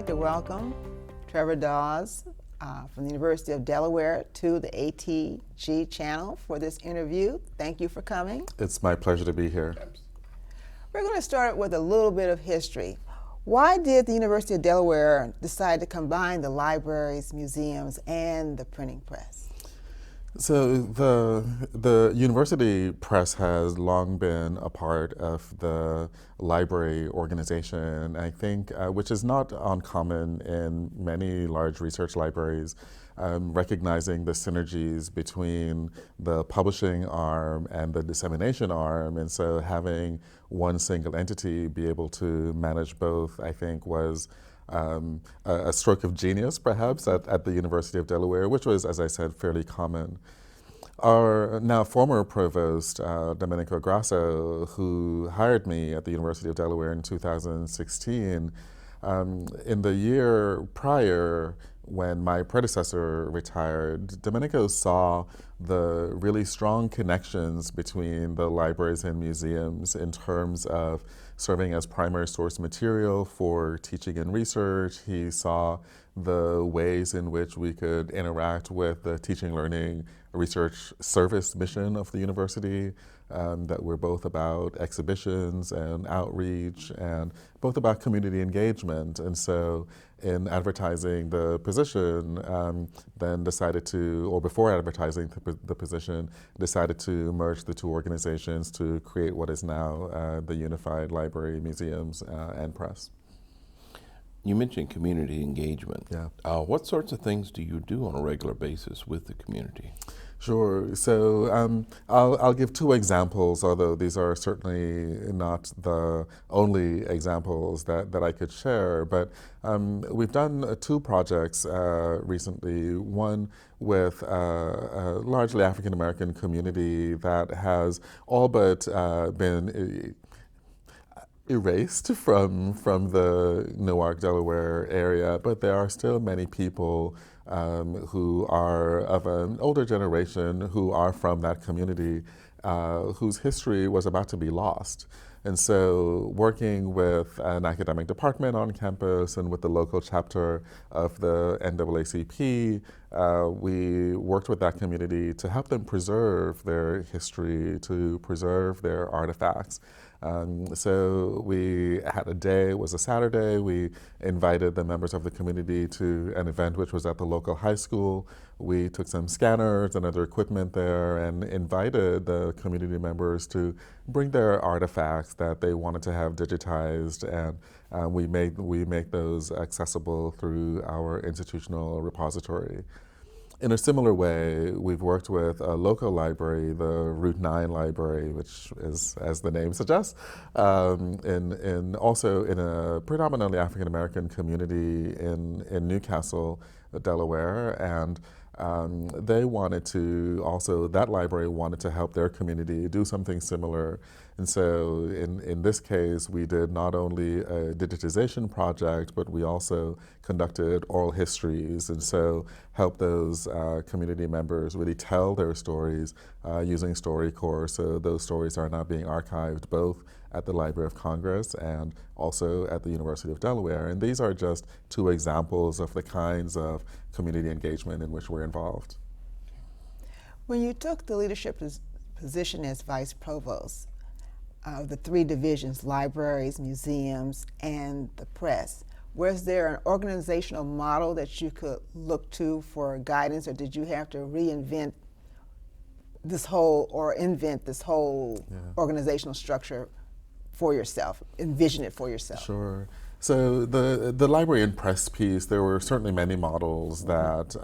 like to welcome Trevor Dawes from the University of Delaware to the ATG channel for this interview. Thank you for coming. It's my pleasure to be here. We're going to start with a little bit of history. Why did the University of Delaware decide to combine the libraries, museums, and the printing press? So the university press has long been a part of the library organization, I think, which is not uncommon in many large research libraries, recognizing the synergies between the publishing arm and the dissemination arm. And so having one single entity be able to manage both, I think, was a stroke of genius, perhaps, at the University of Delaware, which was, as I said, fairly common. Our now former provost, Domenico Grasso, who hired me at the University of Delaware in 2016, in the year prior, when my predecessor retired, Domenico saw the really strong connections between the libraries and museums in terms of serving as primary source material for teaching and research. He saw the ways in which we could interact with the teaching, learning, research service mission of the university, that we're both about exhibitions and outreach and both about community engagement. And so in advertising the position, then decided to, or before advertising the position, decided to merge the two organizations to create what is now the Unified Library, Museums, and Press. You mentioned community engagement. Yeah. What sorts of things do you do on a regular basis with the community? Sure. So I'll give two examples, although these are certainly not the only examples that I could share. But we've done two projects recently. One with a largely African American community that has all but been erased from the Newark, Delaware area, but there are still many people who are of an older generation who are from that community whose history was about to be lost. And so working with an academic department on campus and with the local chapter of the NAACP, we worked with that community to help them preserve their history, to preserve their artifacts. So we had a day, it was a Saturday, we invited the members of the community to an event which was at the local high school. We took some scanners and other equipment there and invited the community members to bring their artifacts that they wanted to have digitized, and we make those accessible through our institutional repository. In a similar way, we've worked with a local library, the Route 9 Library, which is, as the name suggests, also in a predominantly African American community in Newcastle, Delaware, and they wanted to also, that library wanted to help their community do something similar. And so in this case, we did not only a digitization project, but we also conducted oral histories, and so helped those community members really tell their stories using StoryCorps. So those stories are now being archived both at the Library of Congress and also at the University of Delaware. And these are just two examples of the kinds of community engagement in which we're involved. When you took the leadership position as vice provost of the three divisions, libraries, museums, and the press, was there an organizational model that you could look to for guidance, or did you have to reinvent this whole, or invent this whole organizational structure for yourself, envision it for yourself? Sure. So the library and press piece, there were certainly many models that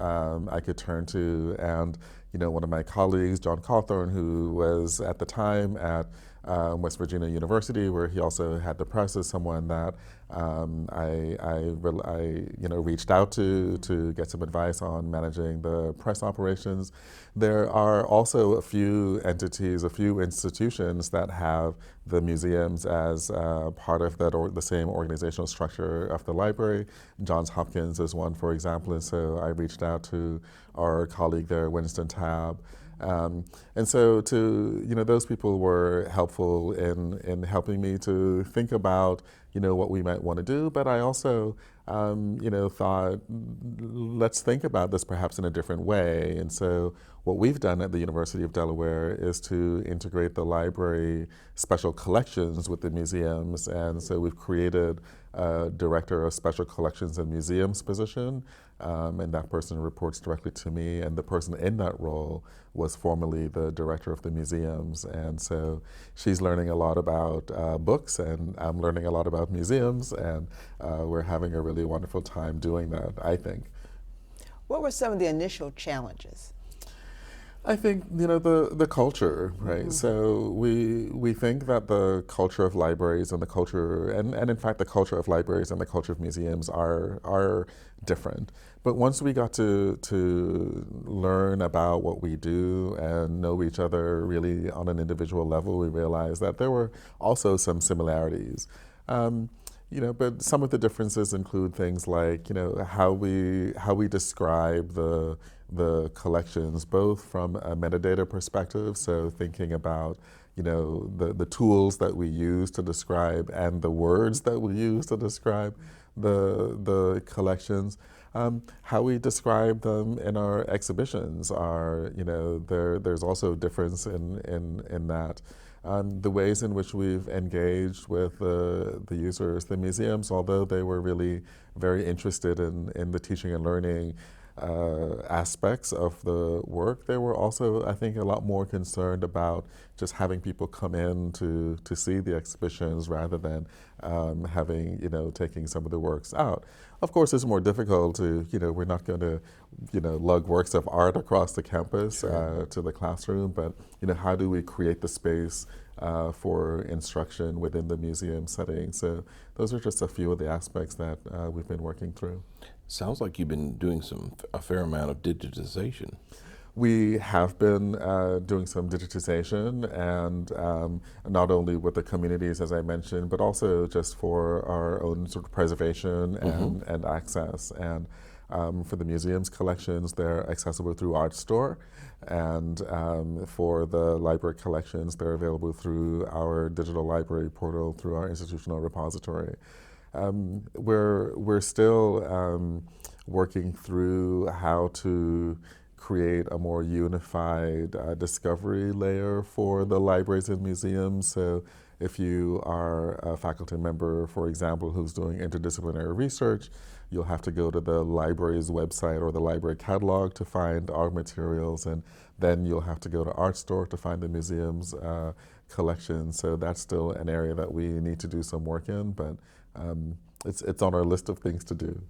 I could turn to, and one of my colleagues, John Cawthorn, who was at the time at West Virginia University, where he also had the press, is someone that I reached out to get some advice on managing the press operations. There are also a few entities, a few institutions that have the museums as part of that, or the same organizational structure of the library. Johns Hopkins is one, for example, and so I reached out to our colleague there, Winston Tabb. And so those people were helpful in helping me to think about what we might want to do, but I also thought, let's think about this perhaps in a different way. And so what we've done at the University of Delaware is to integrate the library special collections with the museums. And so we've created a Director of Special Collections and Museums position, and that person reports directly to me. And the person in that role was formerly the Director of the Museums. And so she's learning a lot about books, and I'm learning a lot about museums, and we're having a really wonderful time doing that, I think. What were some of the initial challenges? I think, the culture, right? Mm-hmm. So we think that the culture of libraries and the culture, and in fact the culture of libraries and the culture of museums are different. But once we got to learn about what we do and know each other really on an individual level, we realized that there were also some similarities. But some of the differences include things like, how we describe the collections, both from a metadata perspective, so thinking about, the tools that we use to describe and the words that we use to describe the collections. How we describe them in our exhibitions are, there's also a difference in that. The ways in which we've engaged with the users, the museums, although they were really very interested in the teaching and learning aspects of the work, they were also, I think, a lot more concerned about just having people come in to see the exhibitions rather than taking some of the works out. Of course, it's more difficult to, we're not going to, lug works of art across the campus to the classroom, but, how do we create the space for instruction within the museum setting? So those are just a few of the aspects that we've been working through. Sounds like you've been doing a fair amount of digitization. We have been doing some digitization, and not only with the communities, as I mentioned, but also just for our own sort of preservation and access. And for the museum's collections, they're accessible through ArtStore, and for the library collections, they're available through our digital library portal, through our institutional repository. We're still working through how to create a more unified discovery layer for the libraries and museums. So if you are a faculty member, for example, who's doing interdisciplinary research, you'll have to go to the library's website or the library catalog to find our materials, and then you'll have to go to ArtStore to find the museum's collection. So that's still an area that we need to do some work in, but it's on our list of things to do.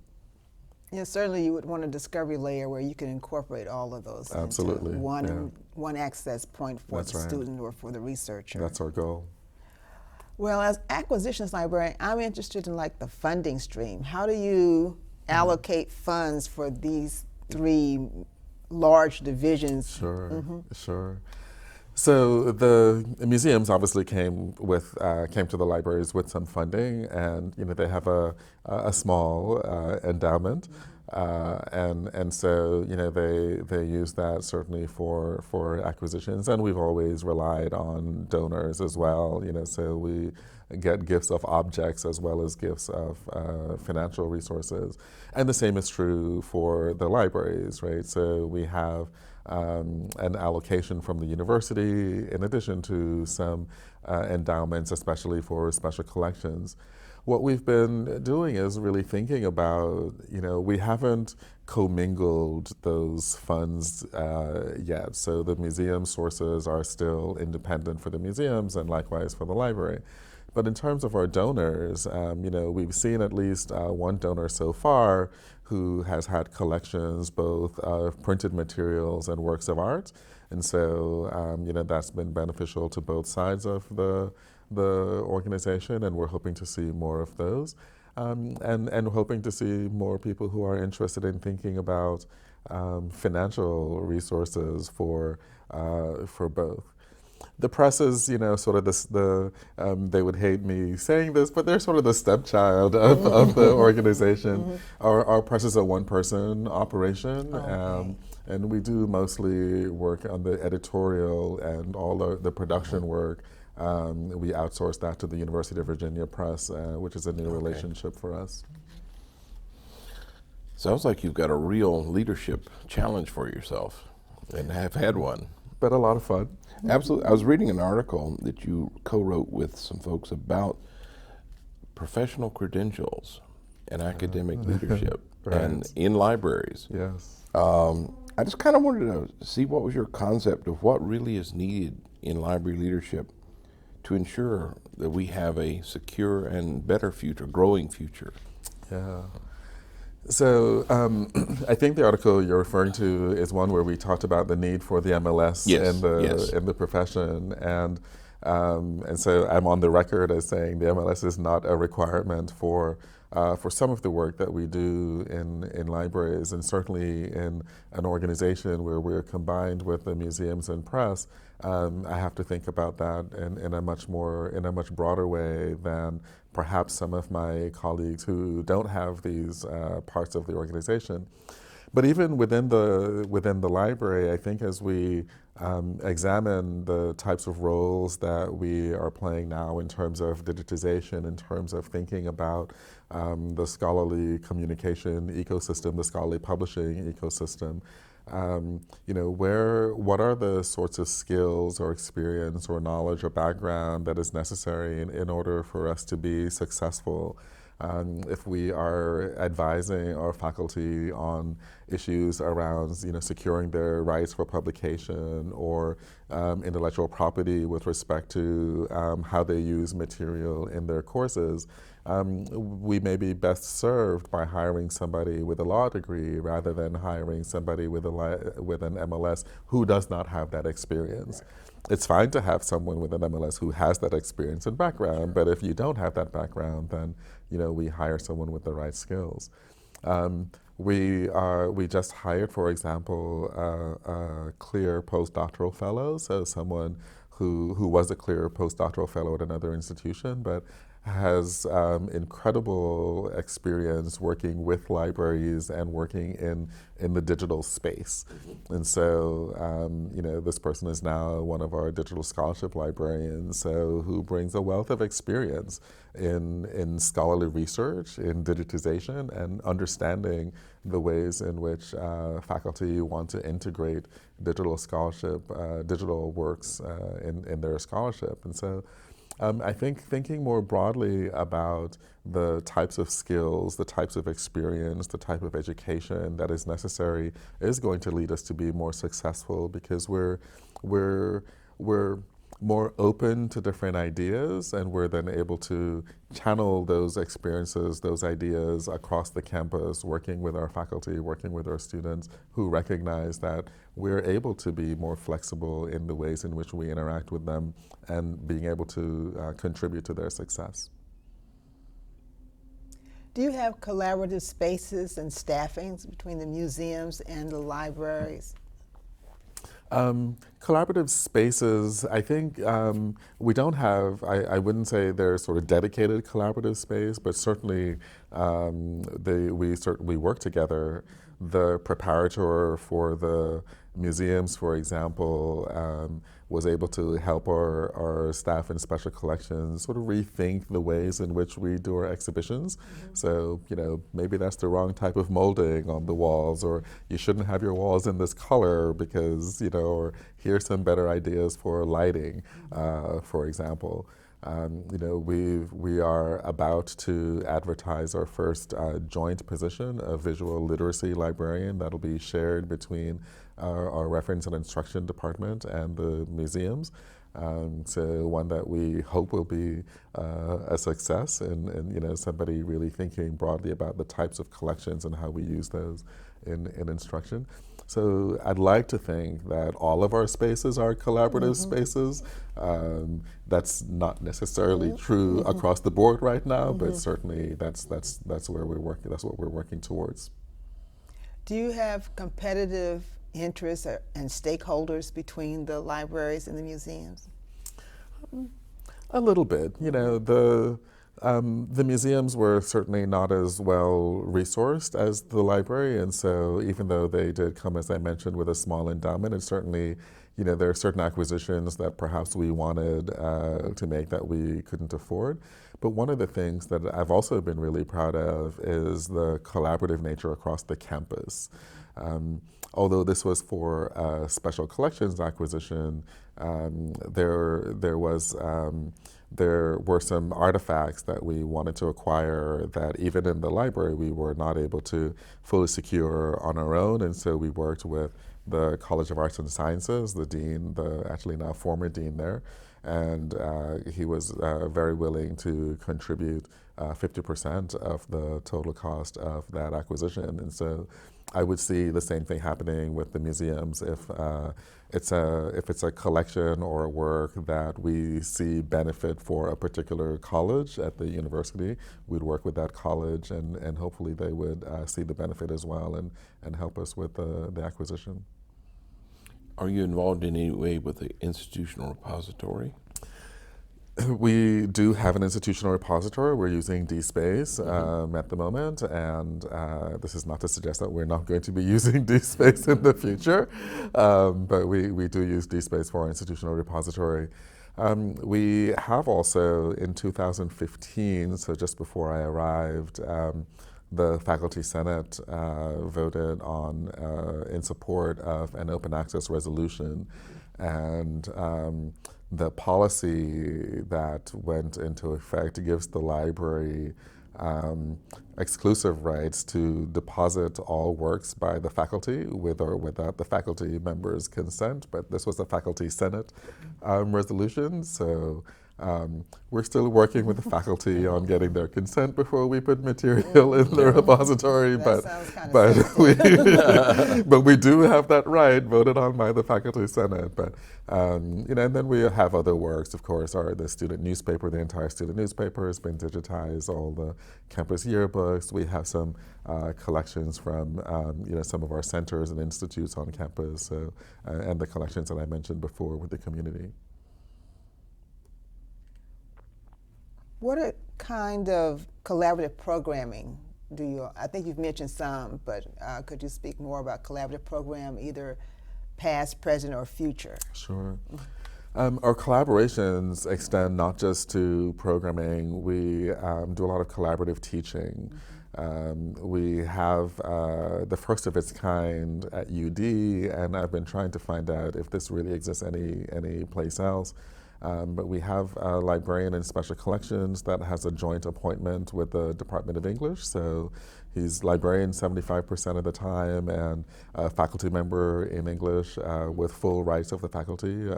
Yeah, certainly you would want a discovery layer where you can incorporate all of those Absolutely. into one access point for the student or for the researcher. That's our goal. Well, as acquisitions librarian, I'm interested in the funding stream. How do you allocate funds for these three large divisions? Sure. So the museums obviously came to the libraries with some funding, and they have a small endowment, and so they use that certainly for acquisitions, and we've always relied on donors as well. So we get gifts of objects as well as gifts of financial resources, and the same is true for the libraries, right? So we have an allocation from the university, in addition to some endowments, especially for special collections. What we've been doing is really thinking about, we haven't commingled those funds yet. So the museum sources are still independent for the museums, and likewise for the library. But in terms of our donors, we've seen at least one donor so far who has had collections both of printed materials and works of art. And so, that's been beneficial to both sides of the organization, and we're hoping to see more of those. And hoping to see more people who are interested in thinking about financial resources for both. The press is, sort of they would hate me saying this, but they're sort of the stepchild of the organization. Our press is a one-person operation, and we do mostly work on the editorial and all the production work. We outsource that to the University of Virginia Press, which is a new relationship for us. Sounds like you've got a real leadership challenge for yourself and have had one. But a lot of fun. Absolutely. I was reading an article that you co-wrote with some folks about professional credentials and academic leadership Right. and in libraries. Yes. I just kind of wanted to see what was your concept of what really is needed in library leadership to ensure that we have a secure and better future, growing future. Yeah. So I think the article you're referring to is one where we talked about the need for the MLS Yes, in the yes. in the profession, and so I'm on the record as saying the MLS is not a requirement for some of the work that we do in libraries, and certainly in an organization where we're combined with the museums and press. I have to think about that in a much broader way than perhaps some of my colleagues who don't have these parts of the organization. But even within the library, I think as we examine the types of roles that we are playing now in terms of digitization, in terms of thinking about the scholarly communication ecosystem, the scholarly publishing ecosystem, what are the sorts of skills or experience or knowledge or background that is necessary in order for us to be successful? If we are advising our faculty on issues around, securing their rights for publication or intellectual property with respect to how they use material in their courses, we may be best served by hiring somebody with a law degree rather than hiring somebody with an MLS who does not have that experience. It's fine to have someone with an MLS who has that experience and background, but if you don't have that background, then we hire someone with the right skills. We just hired, for example, a CLEAR postdoctoral fellow, so someone who was a CLEAR postdoctoral fellow at another institution, but has incredible experience working with libraries and working in the digital space. And so, this person is now one of our digital scholarship librarians, so who brings a wealth of experience in scholarly research, in digitization, and understanding the ways in which faculty want to integrate digital scholarship, digital works in their scholarship. And so, I think thinking more broadly about the types of skills, the types of experience, the type of education that is necessary is going to lead us to be more successful, because we're more open to different ideas, and we're then able to channel those experiences, those ideas across the campus, working with our faculty, working with our students who recognize that we're able to be more flexible in the ways in which we interact with them and being able to contribute to their success. Do you have collaborative spaces and staffings between the museums and the libraries? Collaborative spaces, I think we don't have, I wouldn't say there's sort of dedicated collaborative space, but certainly we work together. The preparator for the museums, for example, was able to help our staff in special collections sort of rethink the ways in which we do our exhibitions. Mm-hmm. So, maybe that's the wrong type of molding on the walls, or you shouldn't have your walls in this color because, or here's some better ideas for lighting, for example. We are about to advertise our first joint position, a visual literacy librarian that'll be shared between our reference and instruction department and the museums. So one that we hope will be a success, and somebody really thinking broadly about the types of collections and how we use those in instruction. So I'd like to think that all of our spaces are collaborative spaces. That's not necessarily true across the board right now, but certainly that's where we're working. That's what we're working towards. Do you have competitive interests and stakeholders between the libraries and the museums? A little bit. The museums were certainly not as well resourced as the library, and so even though they did come, as I mentioned, with a small endowment, it certainly, there are certain acquisitions that perhaps we wanted to make that we couldn't afford. But one of the things that I've also been really proud of is the collaborative nature across the campus. Although this was for a special collections acquisition, there were some artifacts that we wanted to acquire that even in the library we were not able to fully secure on our own, and so we worked with the College of Arts and Sciences, the dean, actually now former dean there, and he was very willing to contribute 50% of the total cost of that acquisition. And so I would see the same thing happening with the museums. If it's a collection or a work that we see benefit for a particular college at the university, we'd work with that college, and hopefully they would see the benefit as well and help us with the acquisition. Are you involved in any way with the institutional repository? We do have an institutional repository. We're using DSpace at the moment, and this is not to suggest that we're not going to be using DSpace in the future, but we do use DSpace for our institutional repository. We have also, in 2015, so just before I arrived, the Faculty Senate voted on in support of an open access resolution, and the policy that went into effect gives the library exclusive rights to deposit all works by the faculty with or without the faculty members' consent, but this was a Faculty Senate resolution, so we're still working with the faculty on getting their consent before we put material in the repository, but we do have that right, voted on by the Faculty Senate. But and then we have other works, of course, the student newspaper. The entire student newspaper has been digitized. All the campus yearbooks. We have some collections from some of our centers and institutes on campus, and the collections that I mentioned before with the community. What kind of collaborative programming do you, I think you've mentioned some, but could you speak more about collaborative program, either past, present, or future? Sure. Our collaborations extend not just to programming. We do a lot of collaborative teaching. We have the first of its kind at UD, and I've been trying to find out if this really exists any place else. But we have a librarian in special collections that has a joint appointment with the Department of English. So he's librarian 75% of the time and a faculty member in English with full rights of the faculty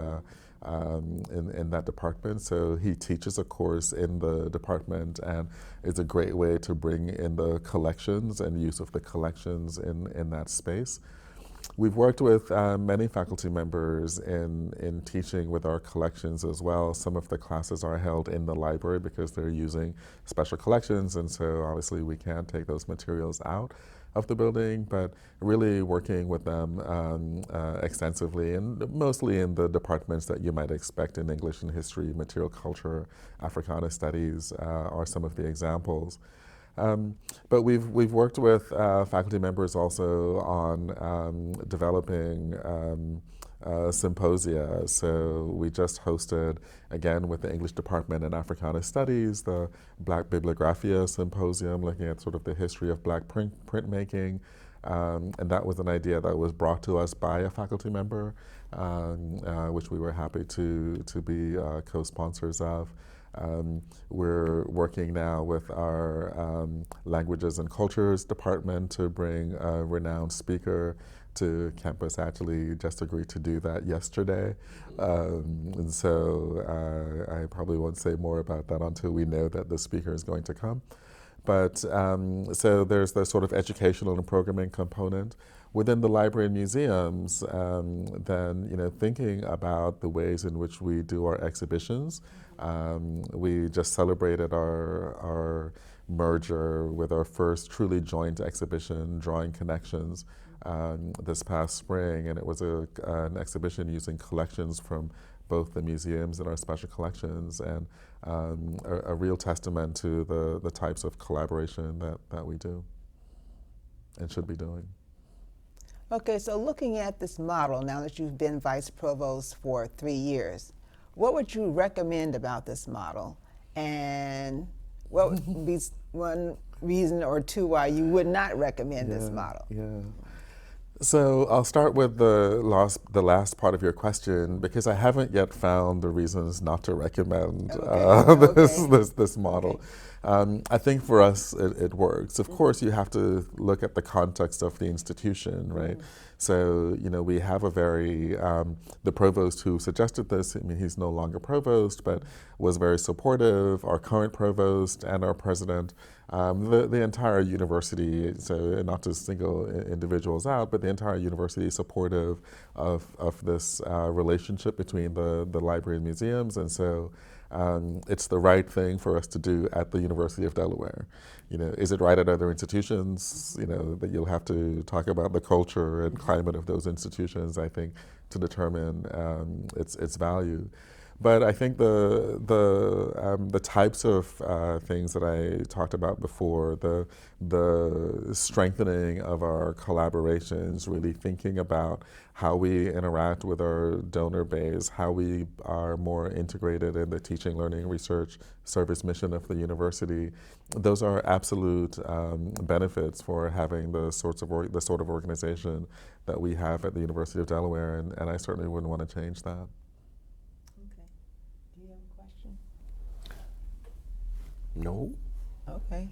in that department. So he teaches a course in the department, and it's a great way to bring in the collections and use of the collections in that space. We've worked with many faculty members in teaching with our collections as well. Some of the classes are held in the library because they're using special collections, and so obviously we can't take those materials out of the building, but really working with them extensively, and mostly in the departments that you might expect in English and history, material culture, Africana studies are some of the examples. But we've worked with faculty members also on developing symposia. So we just hosted, again with the English Department and Africana Studies, the Black Bibliographia Symposium, looking at sort of the history of Black printmaking. And that was an idea that was brought to us by a faculty member, which we were happy to be co-sponsors of. We're working now with our Languages and Cultures Department to bring a renowned speaker to campus. Actually just agreed to do that yesterday. And so I probably won't say more about that until we know that the speaker is going to come. But so there's the sort of educational and programming component. Within the library and museums, then thinking about the ways in which we do our exhibitions. We just celebrated our merger with our first truly joint exhibition, Drawing Connections, this past spring, and it was an exhibition using collections from both the museums and our special collections, and a real testament to the types of collaboration that we do and should be doing. Okay, so looking at this model, now that you've been Vice Provost for 3 years, what would you recommend about this model? And what would be one reason or two why you would not recommend this model? Yeah. So I'll start with the last part of your question, because I haven't yet found the reasons not to recommend this model. I think for us it works. Of course, you have to look at the context of the institution, right? So, we have a very, the provost who suggested this, I mean, he's no longer provost, but was very supportive, our current provost and our president, the entire university, so not to single individuals out, but the entire university is supportive of this relationship between the library and museums, and so it's the right thing for us to do at the University of Delaware. Is it right at other institutions? That you'll have to talk about the culture and climate of those institutions, I think, to determine its value. But I think the types of things that I talked about before, the strengthening of our collaborations, really thinking about how we interact with our donor base, how we are more integrated in the teaching, learning, research, service mission of the university, those are absolute benefits for having the sort of organization that we have at the University of Delaware, and I certainly wouldn't want to change that. No. Okay.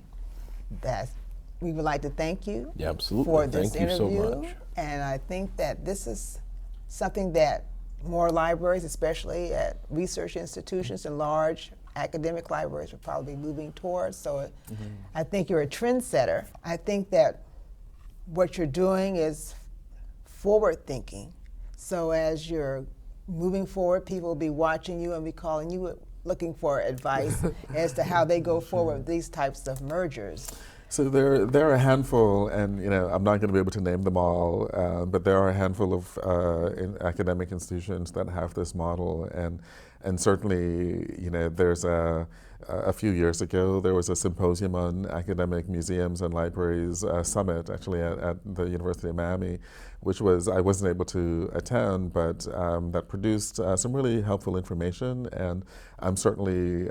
We would like to thank you Absolutely. for this Thank you so interview. much. And I think that this is something that more libraries, especially at research institutions and large academic libraries, are probably moving towards. So I think you're a trendsetter. I think that what you're doing is forward thinking. So as you're moving forward, people will be watching you and be calling you, looking for advice as to how they go forward with these types of mergers. So there are a handful, and I'm not going to be able to name them all, but there are a handful of academic institutions that have this model, and certainly there's a few years ago there was a symposium on academic museums and libraries summit actually at the University of Miami, which I wasn't able to attend, but that produced some really helpful information, and I'm certainly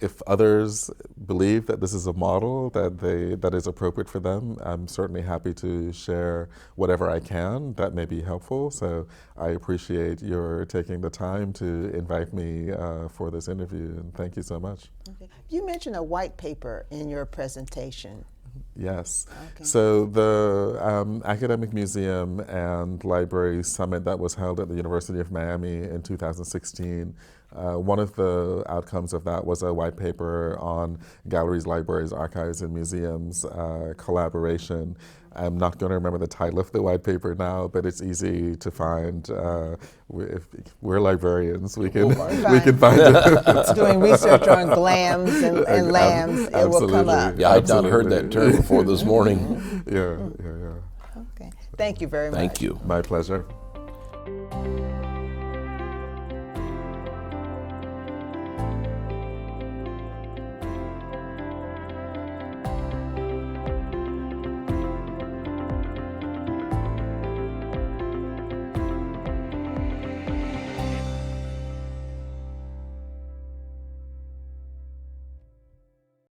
if others believe that this is a model that is appropriate for them, I'm certainly happy to share whatever I can that may be helpful. So I appreciate your taking the time to invite me for this interview, and thank you so much. Okay. You mentioned a white paper in your presentation. Yes. Okay. So the Academic Museum and Library Summit that was held at the University of Miami in 2016, one of the outcomes of that was a white paper on galleries, libraries, archives, and museums collaboration. I'm not going to remember the title of the white paper now, but it's easy to find. If we're librarians, we can find it. Doing research on glams and lambs, it will come up. Yeah, I'd not heard that term before this morning. Yeah. Okay. Thank you very much. Thank you. My pleasure.